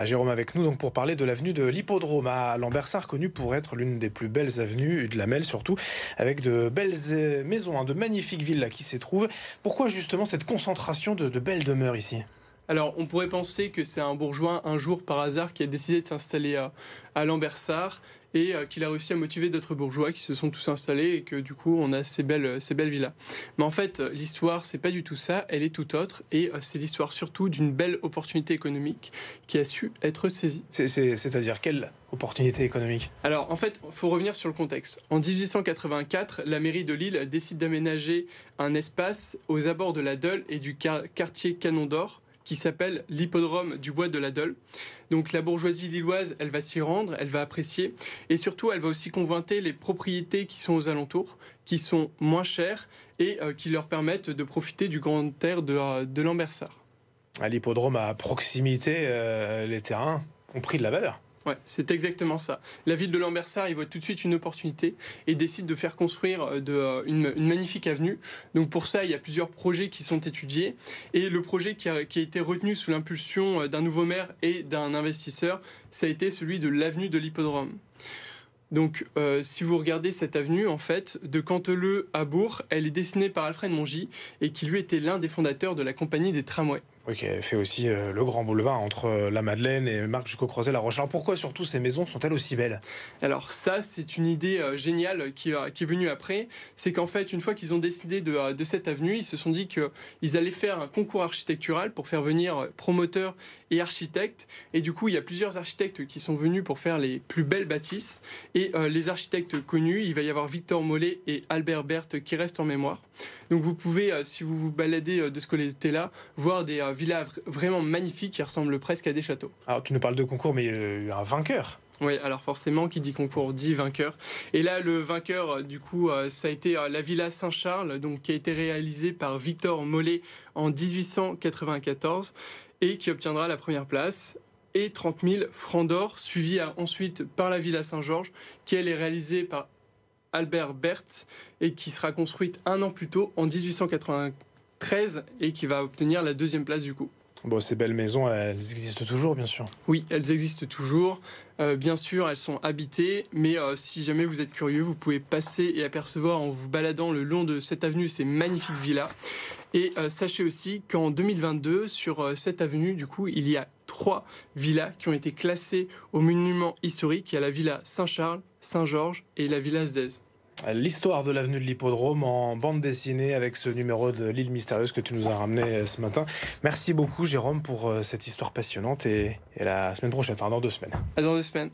Jérôme avec nous donc pour parler de l'avenue de l'Hippodrome à Lambersart, connue pour être l'une des plus belles avenues de la Melle surtout, avec de belles maisons, de magnifiques villas qui s'y trouvent. Pourquoi justement cette concentration de belles demeures ici? Alors, on pourrait penser que c'est un bourgeois, un jour par hasard, qui a décidé de s'installer à Lambersart et qu'il a réussi à motiver d'autres bourgeois qui se sont tous installés et que du coup, on a ces belles villas. Mais en fait, l'histoire, c'est pas du tout ça, elle est tout autre et c'est l'histoire surtout d'une belle opportunité économique qui a su être saisie. C'est-à-dire quelle opportunité économique? Alors, en fait, il faut revenir sur le contexte. En 1884, la mairie de Lille décide d'aménager un espace aux abords de la Deule et du quartier Canon d'Or, qui s'appelle l'hippodrome du Bois de la Deule. Donc la bourgeoisie lilloise, elle va s'y rendre, elle va apprécier, et surtout elle va aussi convoiter les propriétés qui sont aux alentours, qui sont moins chères et qui leur permettent de profiter du grand air de Lambersart. À l'hippodrome à proximité, les terrains ont pris de la valeur. Ouais, c'est exactement ça. La ville de Lambersart, il voit tout de suite une opportunité et décide de faire construire une magnifique avenue. Donc pour ça, il y a plusieurs projets qui sont étudiés. Et le projet qui a été retenu sous l'impulsion d'un nouveau maire et d'un investisseur, ça a été celui de l'avenue de l'Hippodrome. Donc, si vous regardez cette avenue, en fait, de Canteleu à Bourg, elle est dessinée par Alfred Mongy et qui lui était l'un des fondateurs de la compagnie des tramways. Oui, qui a fait aussi le grand boulevard entre la Madeleine et Marc jusqu'au Crozet-la Roche. Alors pourquoi surtout ces maisons sont-elles aussi belles? Alors ça, c'est une idée géniale qui est venue après. C'est qu'en fait, une fois qu'ils ont décidé de cette avenue, ils se sont dit qu'ils allaient faire un concours architectural pour faire venir promoteurs et architectes. Et du coup, il y a plusieurs architectes qui sont venus pour faire les plus belles bâtisses. Et les architectes connus, il va y avoir Victor Mollet et Albert Berthe qui restent en mémoire. Donc vous pouvez, si vous vous baladez de ce côté-là, voir des villas vraiment magnifiques qui ressemblent presque à des châteaux. Alors tu nous parles de concours, mais il y a eu un vainqueur. Oui, alors forcément, qui dit concours dit vainqueur. Et là, le vainqueur, du coup, ça a été la Villa Saint-Charles, donc qui a été réalisée par Victor Mollet en 1894 et qui obtiendra la première place et 30 000 francs d'or, suivi ensuite par la Villa Saint-Georges, qui elle est réalisée par Albert Berthe et qui sera construite un an plus tôt, en 1893, et qui va obtenir la deuxième place du coup. Bon, ces belles maisons, elles existent toujours, bien sûr. Oui, elles existent toujours. Bien sûr, elles sont habitées, mais si jamais vous êtes curieux, vous pouvez passer et apercevoir en vous baladant le long de cette avenue ces magnifiques villas. Et sachez aussi qu'en 2022, sur cette avenue, du coup, il y a 3 villas qui ont été classées au monument historique. Il y a la Villa Saint-Charles, Saint-Georges et la Villa Zdez. L'histoire de l'avenue de l'Hippodrome en bande dessinée avec ce numéro de l'île mystérieuse que tu nous as ramené ce matin. Merci beaucoup Jérôme pour cette histoire passionnante et la semaine prochaine, enfin dans 2 semaines. À dans 2 semaines.